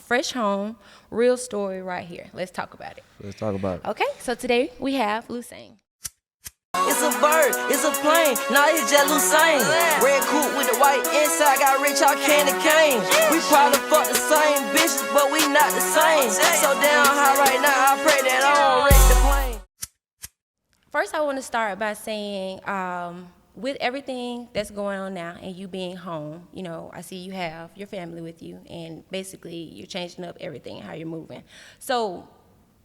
Fresh Home, Real Story right here. Let's talk about it. Let's talk about it. Okay, so today we have Lausane. It's a bird, it's a plane, nah, it's just Lausane. Red coupe with the white inside, got rich out candy cane. We probably fuck the same bitches, but we not the same. So down high right now, I pray that I don't wreck the plane. First, I want to start by saying, with everything that's going on now and you being home, you know, I see you have your family with you, and basically you're changing up everything, how you're moving. So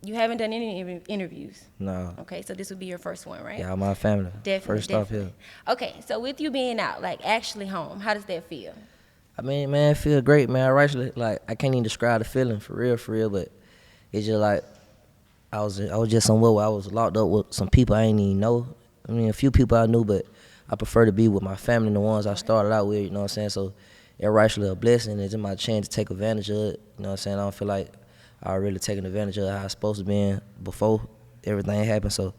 you haven't done any interviews? No. Okay, so this would be your first one, right? Yeah, my family. Definitely. First off here. Okay, so with you being out, like actually home, how does that feel? I mean, man, it feel great, man. Actually, like, I can't even describe the feeling for real, but it's just like I was just somewhere where I was locked up with some people I ain't even know. I mean, a few people I knew, but I prefer to be with my family and the ones I started out with, you know what I'm saying? So it's actually a blessing. It's in my chance to take advantage of it, you know what I'm saying? I don't feel like I really taking advantage of how I was supposed to be before everything happened. So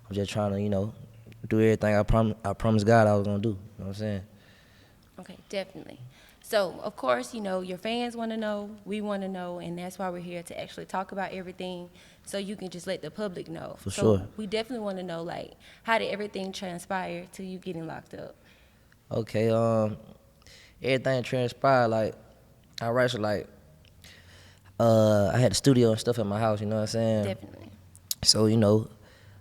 I'm just trying to, you know, do everything I promised God I was gonna do. You know what I'm saying? Okay, definitely. So, of course, you know, your fans want to know, we want to know, and that's why we're here to actually talk about everything so you can just let the public know. For so sure. We definitely want to know, like, how did everything transpire to you getting locked up? Okay, everything transpired, like, I actually, like, I had the studio and stuff at my house, you know what I'm saying? Definitely. So, you know,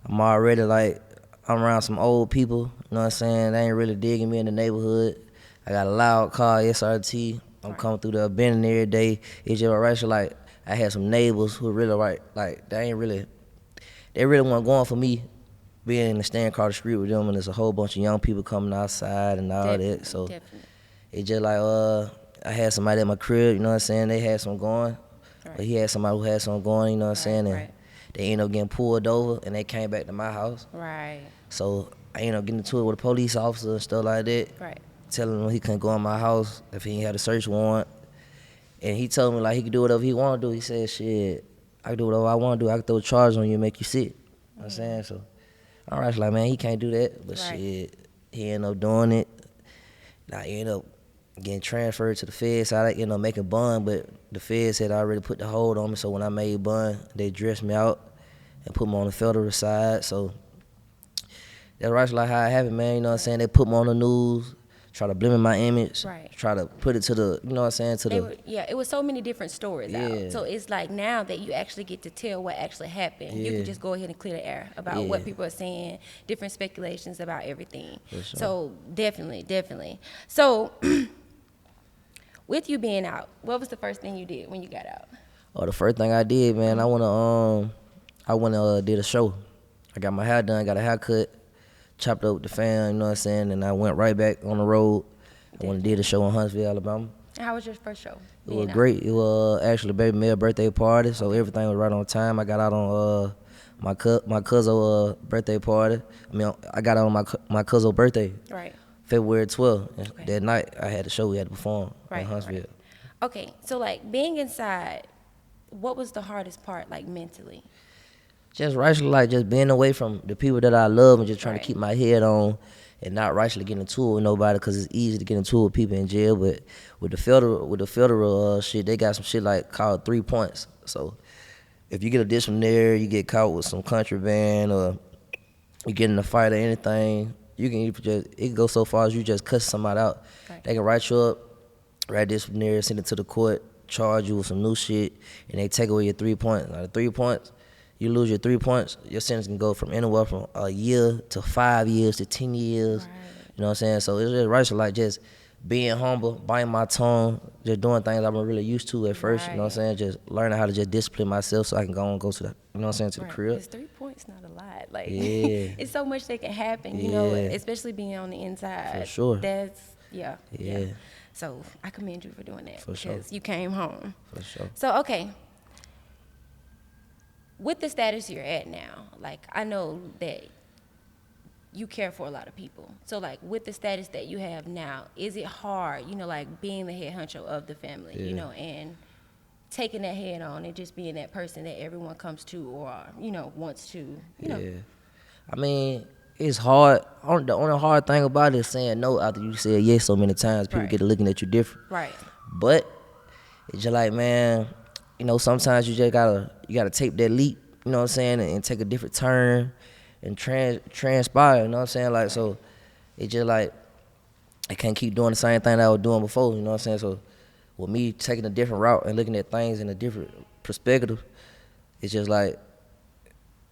I'm already, like, I'm around some old people, you know what I'm saying? They ain't really digging me in the neighborhood. I got a loud car, SRT. I'm coming through there, bending every day. It's just actually, like, I had some neighbors who really, like, they really weren't going for me being in the stand across the street with them, and there's a whole bunch of young people coming outside and all that. So it's just like, I had somebody at my crib, you know what I'm saying? They had some going. Right. But he had somebody who had something going, you know what I'm saying? And Right. they ended up getting pulled over, and they came back to my house. Right. So I ended up getting into it with a police officer and stuff like that. Right. Telling him he couldn't go in my house if he ain't had a search warrant. And he told me, like, he could do whatever he want to do. He said, shit, I can do whatever I want to do. I can throw charges on you and make you sit. You know what I'm saying? So I'm right, like, man, he can't do that. But shit, he ended up doing it. I ended up getting transferred to the feds. So I ended up making bond, but the feds had already put the hold on me. So when I made bond, they dressed me out and put me on the federal side. So that's right, like how it happened, man. You know what I'm saying? They put me on the news, try to blemish my image, try to put it to the, you know what I'm saying, it was so many different stories out. So it's like now that you actually get to tell what actually happened, you can just go ahead and clear the air about what people are saying, different speculations about everything. For sure. So definitely. So with you being out, what was the first thing you did when you got out? Oh, the first thing I did, man, I went to did a show. I got my hair done, got a haircut, chopped up with the fam, you know what I'm saying, and I went right back on the road. I went and did a show in Huntsville, Alabama. How was your first show? It was great. It was actually a baby male birthday party, so everything was right on time. I got out on my cousin's birthday party. I mean, I got out on my cousin's birthday. Right. February 12th. That night, I had a show we had to perform in Huntsville. Right. Okay, so like being inside, what was the hardest part, like mentally? Just rightly, like, just being away from the people that I love and just trying to keep my head on and not rightly getting into it with nobody, because it's easy to get into it with people in jail. But with the federal shit, they got some shit like called 3 points. So if you get a dish from there, you get caught with some contraband, or you get in a fight or anything, it can go so far as you just cuss somebody out. Right. They can write you up, write this from there, send it to the court, charge you with some new shit, and they take away your 3 points. Now, the 3 points, you lose your 3 points, your sentence can go from anywhere from a year to 5 years to 10 years. Right. You know what I'm saying? So it's just right, so like just being humble, biting my tongue, just doing things I've been really used to at first, you know what I'm saying? Just learning how to just discipline myself so I can go to the, you know what I'm saying, to the crib. Because 3 points not a lot. Like, it's so much that can happen, you know, especially being on the inside. For sure. That's, yeah. So I commend you for doing that. For because sure. you came home. For sure. So, okay. With the status you're at now, like, I know that you care for a lot of people. So, like, with the status that you have now, is it hard, you know, like, being the head honcho of the family, you know, and taking that head on and just being that person that everyone comes to or, you know, wants to, you know? I mean, it's hard. The only hard thing about it is saying no after you said yes so many times. People get to looking at you different. Right. But it's just like, man, you know, sometimes you just gotta take that leap, you know what I'm saying, and take a different turn and transpire, you know what I'm saying? Like, so it just like, I can't keep doing the same thing that I was doing before, you know what I'm saying? So with me taking a different route and looking at things in a different perspective, it's just like,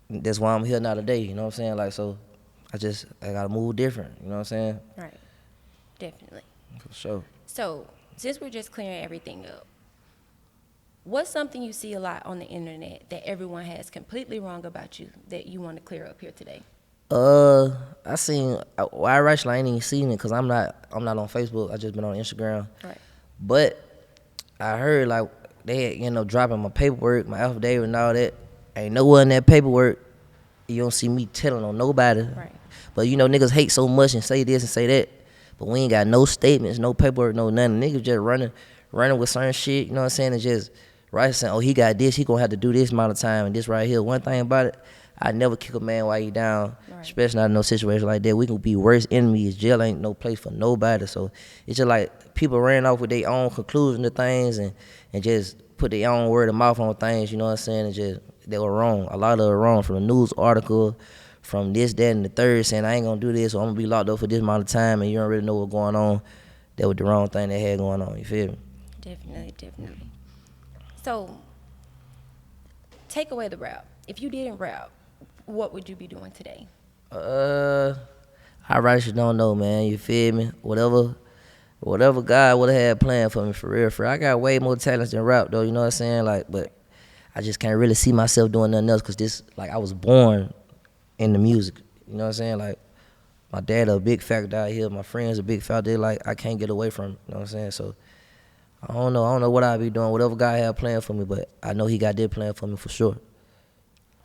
that's why I'm here now today, you know what I'm saying? Like, so I gotta move different, you know what I'm saying? Right. Definitely. For sure. So, since we're just clearing everything up, what's something you see a lot on the internet that everyone has completely wrong about you that you want to clear up here today? I seen, I actually ain't even seen it because I'm not on Facebook. I just been on Instagram. Right. But I heard like they had, you know, dropping my paperwork, my affidavit and all that. Ain't nowhere in that paperwork you don't see me telling on nobody. Right. But you know, niggas hate so much and say this and say that. But we ain't got no statements, no paperwork, no nothing. Niggas just running with certain shit, you know what I'm saying? And just saying, oh, he got this, he gonna have to do this amount of time and this right here. One thing about it, I never kick a man while he down, Right. especially not in no situation like that. We can be worst enemies. Jail ain't no place for nobody. So it's just like people ran off with their own conclusion to things and just put their own word of mouth on things, you know what I'm saying? And just, they were wrong. A lot of it wrong, from the news article, from this, that, and the third, saying I ain't gonna do this or I'm gonna be locked up for this amount of time and you don't really know what's going on. That was the wrong thing they had going on, you feel me? Definitely. So, take away the rap. If you didn't rap, what would you be doing today? I actually don't know, man. You feel me? Whatever God would have had planned for me, for real. I got way more talents than rap, though. You know what I'm saying? Like, but I just can't really see myself doing nothing else because this, like, I was born in the music. You know what I'm saying? Like, my dad a big factor out here. My friends a big factor. They like, I can't get away from it. You know what I'm saying? So I don't know what I'll be doing. Whatever God had planned for me, but I know He got that plan for me for sure.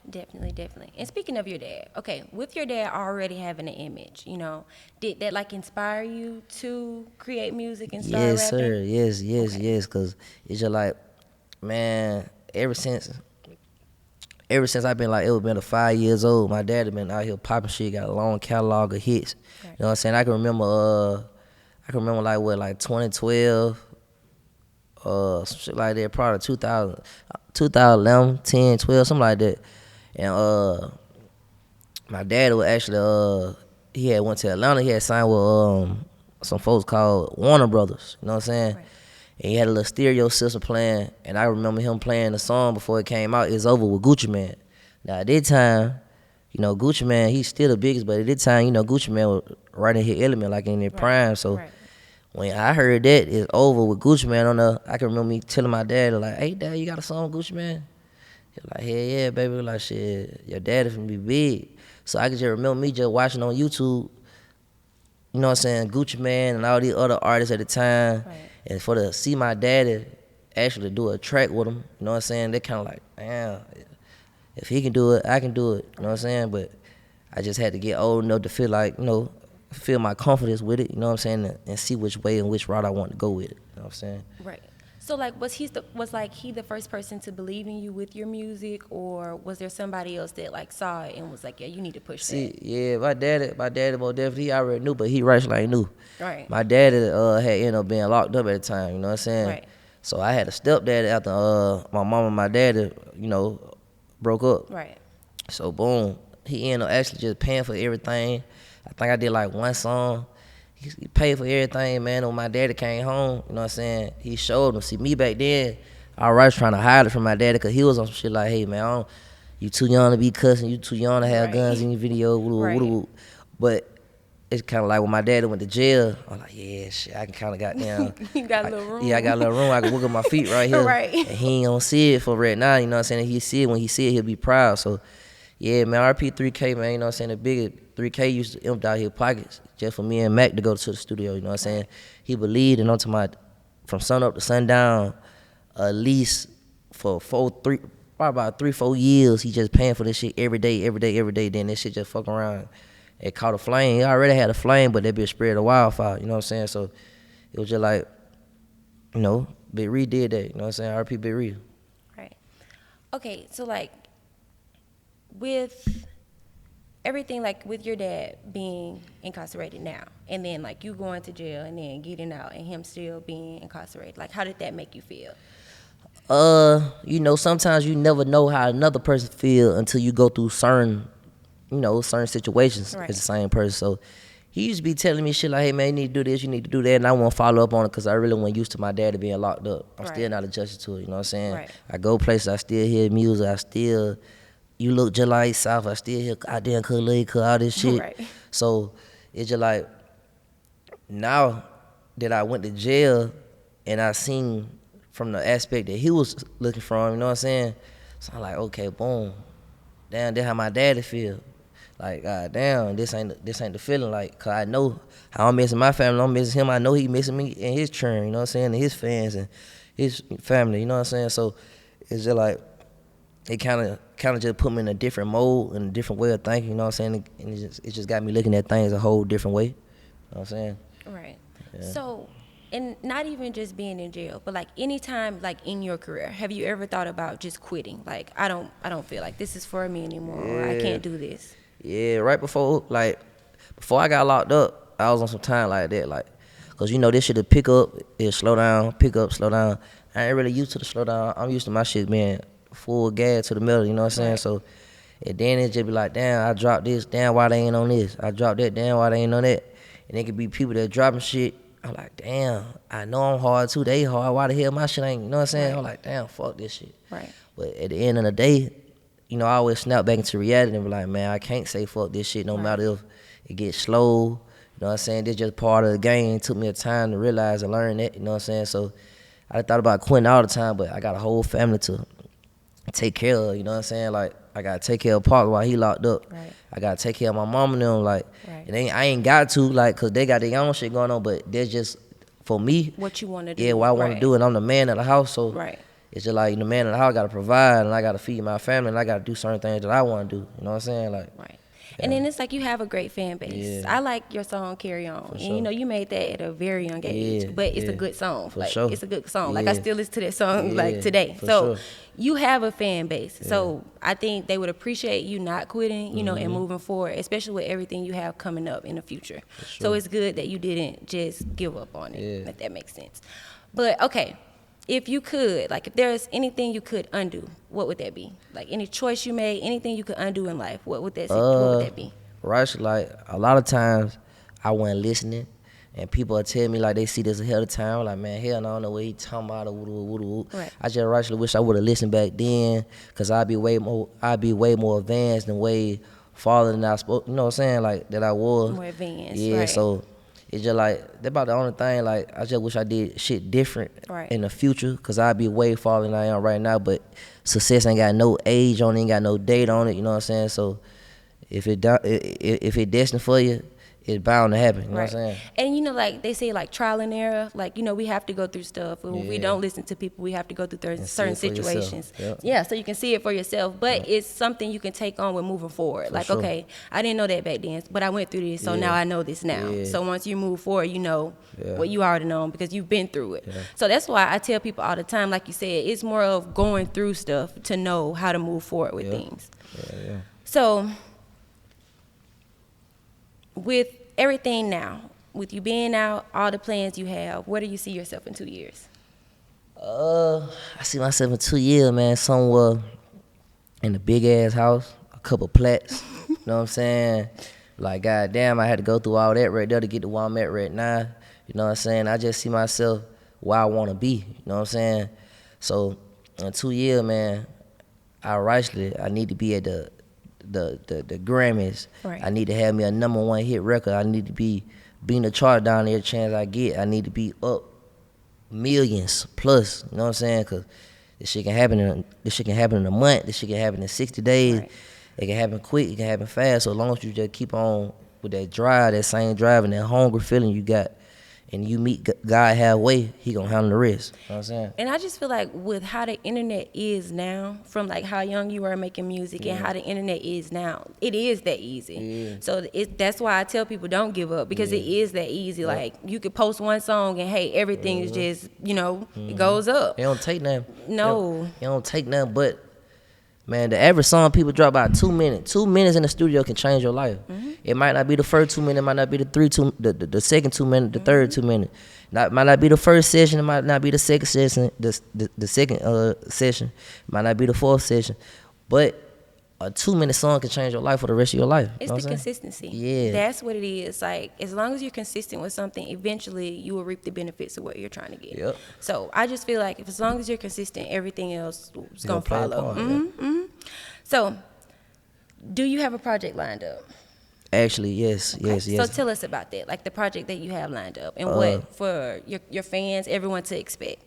Definitely. And speaking of your dad, okay, with your dad already having an image, you know, did that like inspire you to create music and start Yes, rapping? sir. Yes, Okay. yes. Cause it's just like, man, ever since I've been like, it was been 5 years old, my dad had been out here popping shit, got a long catalog of hits. Right. You know what I'm saying? I can remember like 2012, some shit like that, probably 2011, 10, 12, something like that. And my dad was actually he had went to Atlanta. He had signed with some folks called Warner Brothers. You know what I'm saying? Right. And he had a little stereo system playing. And I remember him playing the song before it came out. It's Over with Gucci Mane. Now at that time, you know, Gucci Mane, he's still the biggest, but at that time, you know, Gucci Mane was right in his element, like in their prime. So when I heard that It's Over with Gucci Mane on the, I can remember me telling my dad, like, hey, Dad, you got a song with Gucci Mane? He was like, hell yeah, baby. Like, shit, your daddy finna be big. So I can just remember me just watching on YouTube, you know what I'm saying, Gucci Mane and all these other artists at the time. Right. And for to see my daddy actually do a track with him, you know what I'm saying, they kind of like, damn, if he can do it, I can do it, you know what I'm saying? But I just had to get old enough to feel like, you know, feel my confidence with it, you know what I'm saying, and see which way and which route I want to go with it, you know what I'm saying? Right. So like was he the first person to believe in you with your music, or was there somebody else that like saw it and was like, yeah, you need to push that? Yeah, my daddy most definitely, he already knew, but he actually ain't knew. Right. My daddy had ended up being locked up at the time, you know what I'm saying? Right. So I had a stepdaddy after my mom and my daddy, you know, broke up. Right. So boom, he ended up actually just paying for everything. I think I did like one song. He paid for everything, man. When my daddy came home, you know what I'm saying, he showed him. See, me back then, I was trying to hide it from my daddy because he was on some shit like, hey, man, you too young to be cussing. You too young to have guns in your video. Right. But it's kind of like when my daddy went to jail, I'm like, yeah, shit, I can kind of got down. You got a little room. Yeah, I got a little room. I can wiggle my feet right here. Right. And he ain't gonna see it for right now, you know what I'm saying? He see it, when he see it, he'll be proud. So, yeah, man, RP3K, man, you know what I'm saying? The bigger 3K used to empty out his pockets just for me and Mac to go to the studio, you know what I'm saying? He believed, and I'm talking about from sun up to sundown, at least for probably about 3-4 years, he just paying for this shit every day. Then this shit just fuck around. It caught a flame. He already had a flame, but that bitch spread a wildfire, you know what I'm saying? So it was just like, you know, Big Ree did that, you know what I'm saying? RP Big Ree. Right. Okay, so like with everything, like with your dad being incarcerated now, and then like you going to jail and then getting out and him still being incarcerated, like how did that make you feel? You know, sometimes you never know how another person feel until you go through certain situations Right. as the same person. So he used to be telling me shit like, hey man, you need to do this, you need to do that, and I want to follow up on it because I really wasn't used to my daddy being locked up. I'm Right. still not adjusted to it, you know what I'm saying? Right. I go places, I still hear music, you look just like South, I still hear goddamn Khalid, all this shit. Right. So it's just like, now that I went to jail and I seen from the aspect that he was looking from, you know what I'm saying? So I'm like, okay, boom. Damn, that's how my daddy feel. Like, God damn, this ain't the feeling. Like, cause I know how I'm missing my family, I'm missing him. I know he missing me and his churn, you know what I'm saying? And his fans and his family, you know what I'm saying? So it's just like, it kind of just put me in a different mode and a different way of thinking, you know what I'm saying? And it just got me looking at things a whole different way, you know what I'm saying? Right. Yeah. So, and not even just being in jail, but like anytime, like in your career, have you ever thought about just quitting? Like, I don't feel like this is for me anymore, or I can't do this. Yeah, right before I got locked up, I was on some time like that, like, cause you know this shit to pick up, it slow down, pick up, slow down. I ain't really used to the slow down. I'm used to my shit being full gas to the middle, you know what I'm saying? Right. So, and then it just be like, damn, I dropped this, damn, why they ain't on this? I dropped that, damn, why they ain't on that? And it could be people that dropping shit. I'm like, damn, I know I'm hard too. They hard. Why the hell my shit ain't? You know what I'm saying? Right. I'm like, damn, fuck this shit. Right. But at the end of the day, you know, I always snap back into reality and be like, man, I can't say fuck this shit no Right. matter if it gets slow. You know what I'm saying? This just part of the game. It took me a time to realize and learn that. You know what I'm saying? So I thought about quitting all the time, but I got a whole family to take care of. You know what I'm saying? Like, I gotta take care of Park while he locked up. Right. I gotta take care of my mom and them. Like, Right. I ain't got to, like, cause they got their own shit going on. But that's just for me. What you want to do. Yeah, what I want Right. to do, and I'm the man of the house. So Right. it's just like the man of the house gotta provide, and I gotta feed my family, and I gotta do certain things that I want to do. You know what I'm saying? Like, Right. And then it's like you have a great fan base. Yeah. I like your song "Carry On," and sure. you know you made that at a very young age, Yeah, but it's a yeah. good song. For like sure. it's a good song. Like I Yeah. still listen to that song Yeah, like today. for So sure. you have a fan base. So I think they would appreciate you not quitting, you know, and moving forward, especially with everything you have coming up in the future. So it's good that you didn't just give up on it. Yeah. If that makes sense. But okay. If you could, like, if there's anything you could undo, what would that be? Like, any choice you made, anything you could undo in life, what would that be? Right, like a lot of times I wasn't listening, and people would tell me like they see this ahead of time. I'm like, man, hell no, I don't know what he talking about. Right. I just rightfully wish I would have listened back then, cause I'd be way more advanced and way farther than I spoke. You know what I'm saying? Like that I was. More advanced, Yeah, right. so it's just like that about the only thing. Like I just wish I did shit different Right. in the future, cause I'd be way farther than I am right now. But success ain't got no age on it, ain't got no date on it. You know what I'm saying? So if it destined for you, it's bound to happen. You know what I'm saying? And you know, like they say, like trial and error. Like, you know, we have to go through stuff. If we Yeah. don't listen to people, we have to go through see certain it for yourself. situations. Yep. Yeah, so you can see it for yourself. But it's something you can take on with moving forward. Like, sure. okay, I didn't know that back then, but I went through this, so now I know this now. Yeah. So once you move forward, you know Yeah. what you already know because you've been through it. So that's why I tell people all the time, like you said, it's more of going through stuff to know how to move forward with things. Yeah. So, with everything now, with you being out, all the plans you have, where do you see yourself in 2 years? I see myself in 2 years, man, somewhere in a big ass house, a couple plats. You know what I'm saying? Like, goddamn, I had to go through all that right there to get to where I'm at right now. You know what I'm saying? I just see myself where I want to be. You know what I'm saying? So in 2 years, man, I need to be at the Grammys. Right. I need to have me a #1 hit record. I need to be beating the chart down every chance I get. I need to be up millions plus. You know what I'm saying? Cause this shit can happen in a month. This shit can happen in 60 days. Right. It can happen quick. It can happen fast. So as long as you just keep on with that drive, that same drive, and that hungry feeling you got, and you meet God halfway, he gonna handle the rest. You know what I'm saying? And I just feel like with how the internet is now, from like how young you were making music and how the internet is now, it is that easy. Yeah. So that's why I tell people don't give up because it is that easy. Like you could post one song and hey, everything is just, you know, it goes up. It don't take nothing. No. It don't take nothing but Man, the average song people drop about 2 minutes. 2 minutes in the studio can change your life. It might not be the first 2 minutes, it might not be the second 2 minutes, the third 2 minutes. Might not be the first session, it might not be the second session, the second session, it might not be the fourth session. But a 2 minute song can change your life for the rest of your life. It's the consistency. Yeah. That's what it is. Like, as long as you're consistent with something, eventually you will reap the benefits of what you're trying to get. Yep. So I just feel like as long as you're consistent, everything else is going to play a follow. part, So, do you have a project lined up? Actually, yes. So tell us about that, like the project that you have lined up and what for your fans, everyone to expect.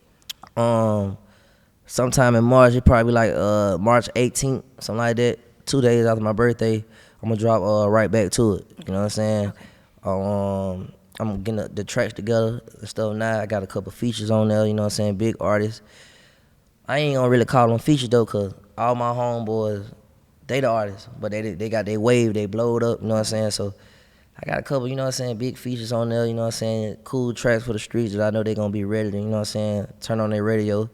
Sometime in March, it probably like March 18th, something like that. 2 days after my birthday, I'm gonna drop right back to it. You know what I'm saying? Okay. I'm getting the tracks together and stuff now. I got a couple features on there. You know what I'm saying? Big artists. I ain't gonna really call them features though, cause all my homeboys, they the artists, but they got their wave, they blowed up. You know what I'm saying? So I got a couple, you know what I'm saying, big features on there. You know what I'm saying? Cool tracks for the streets that I know they gonna be ready to, you know what I'm saying, turn on their radio.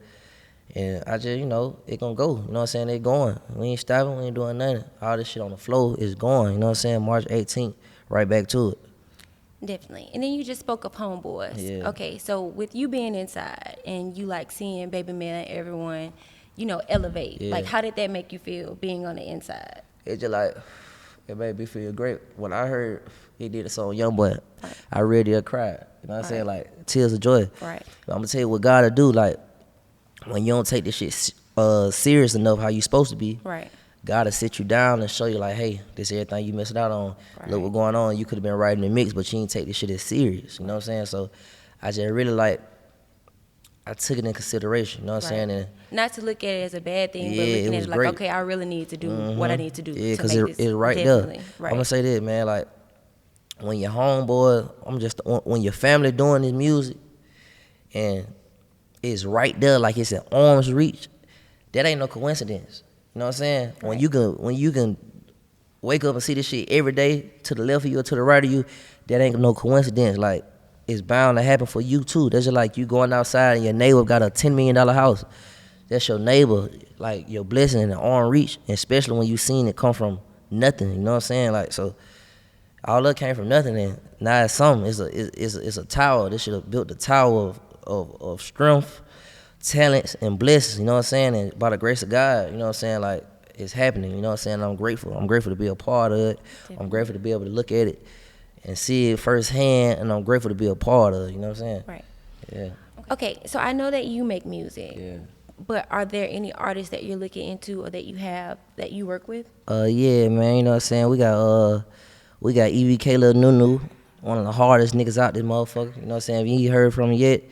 And I just, you know, it gonna go. You know what I'm saying? They going. We ain't stopping. We ain't doing nothing. All this shit on the floor is going. You know what I'm saying? March 18th, right back to it. Definitely. And then you just spoke of homeboys. Yeah. Okay, so with you being inside and you like seeing Baby Man and everyone, you know, elevate. Yeah. Like, how did that make you feel being on the inside? It just like, it made me feel great. When I heard he did a song, Youngboy, I really cried. You know what I'm saying? Like, tears of joy. Right. But I'm gonna tell you what God will do. Like, when you don't take this shit serious enough how you supposed to be, Right. God will sit you down and show you like, hey, this is everything you missed out on. Right. Look what's going on. You could have been writing the mix, but you didn't take this shit as serious. You know what I'm saying? So I just really like, I took it in consideration. You know what I'm saying? And not to look at it as a bad thing, but yeah, looking it at was it like, great. okay, I really need to do what I need to do. Yeah, because it's right there. Definitely. Right. I'm gonna say this, man. Like, when your homeboy, when your family doing this music, and it's right there, like it's at arm's reach, that ain't no coincidence. You know what I'm saying? Right. When you can wake up and see this shit every day, to the left of you or to the right of you, that ain't no coincidence. Like, it's bound to happen for you too. That's just like you going outside and your neighbor got a $10 million house. That's your neighbor, like your blessing in the arm reach, and especially when you seen it come from nothing. You know what I'm saying? Like, so all that came from nothing, and now it's something. It's a tower. This should have built the tower of strength, talents, and blessings. You know what I'm saying? And by the grace of God, you know what I'm saying? Like, it's happening. You know what I'm saying? I'm grateful. I'm grateful to be a part of it. Definitely. I'm grateful to be able to look at it and see it firsthand, and I'm grateful to be a part of it. You know what I'm saying? Right. Yeah. Okay, so I know that you make music. Yeah. But are there any artists that you're looking into or that you have that you work with? Yeah, man. You know what I'm saying? We got EVK Lil Nunu, one of the hardest niggas out this motherfucker. You know what I'm saying? If you ain't heard from him yet,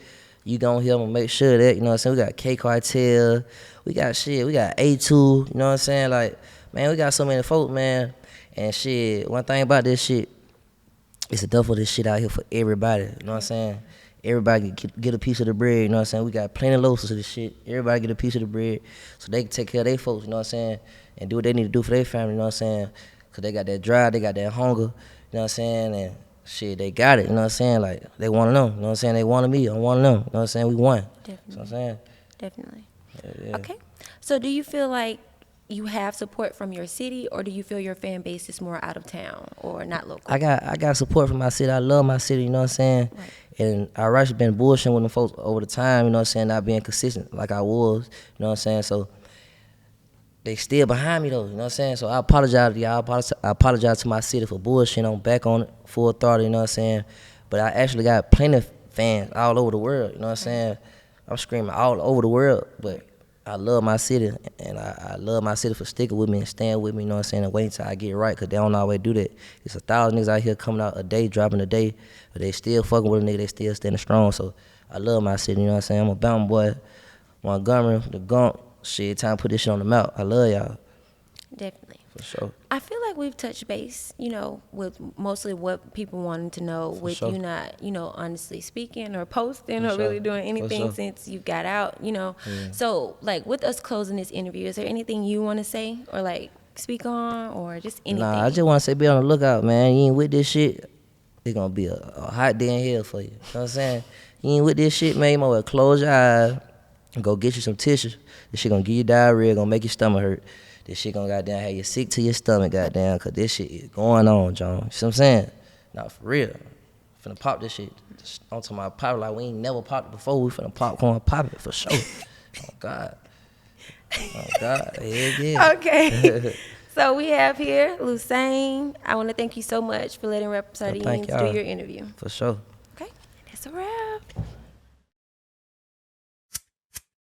you gon' hear him and make sure that, you know what I'm saying? We got K Cartel, we got A2, you know what I'm saying? Like, man, we got so many folk, man. And shit, one thing about this shit, it's enough of this shit out here for everybody, you know what I'm saying? Everybody get a piece of the bread, you know what I'm saying? We got plenty of loaves of this shit. Everybody get a piece of the bread so they can take care of their folks, you know what I'm saying? And do what they need to do for their family, you know what I'm saying? Because they got that drive, they got that hunger, you know what I'm saying? And shit, they got it, you know what I'm saying? Like, they want to know, you know what I'm saying? They wanted me, I want them, you know what I'm saying? We won. Definitely. You know what I'm saying? Definitely. Yeah. Okay. So do you feel like you have support from your city, or do you feel your fan base is more out of town or not local? I got support from my city. I love my city, you know what I'm saying? Right. And I actually been bullshitting with them folks over the time, you know what I'm saying, not being consistent like I was, you know what I'm saying? So they still behind me though, you know what I'm saying? So I apologize to y'all. I apologize to my city for bullshitting. I'm back on it, full authority, you know what I'm saying? But I actually got plenty of fans all over the world, you know what I'm saying? I'm screaming all over the world, but I love my city, and I love my city for sticking with me and staying with me, you know what I'm saying, and waiting till I get right, because they don't always do that. It's 1,000 niggas out here coming out a day, dropping a day, but they still fucking with a nigga, they still standing strong, so I love my city, you know what I'm saying? I'm a bound boy, Montgomery, the Gump, shit, time to put this shit on the map. I love y'all. Definitely. For sure. I feel like we've touched base, you know, with mostly what people wanted to know, with sure. you not, you know, honestly speaking or posting or sure. really doing anything sure. since you got out, you know. Yeah. So, like, with us closing this interview, is there anything you want to say or, like, speak on or just anything? Nah, I just want to say be on the lookout, man. You ain't with this shit, it's going to be a hot day in hell for you. You know what I'm saying? You ain't with this shit, man. You might well close your eyes and go get you some tissue. This shit going to give you diarrhea, going to make your stomach hurt. this shit gonna goddamn have you sick to your stomach, goddamn, cause this shit is going on, John. You see what I'm saying? Nah, for real. Finna pop this shit. Just on to my pop like we ain't never popped it before. We finna popcorn pop it for sure. Oh God. Oh God. Yeah. Okay. So we have here Lausane. I want to thank you so much for letting RapSardines do your interview. For sure. Okay. That's a wrap.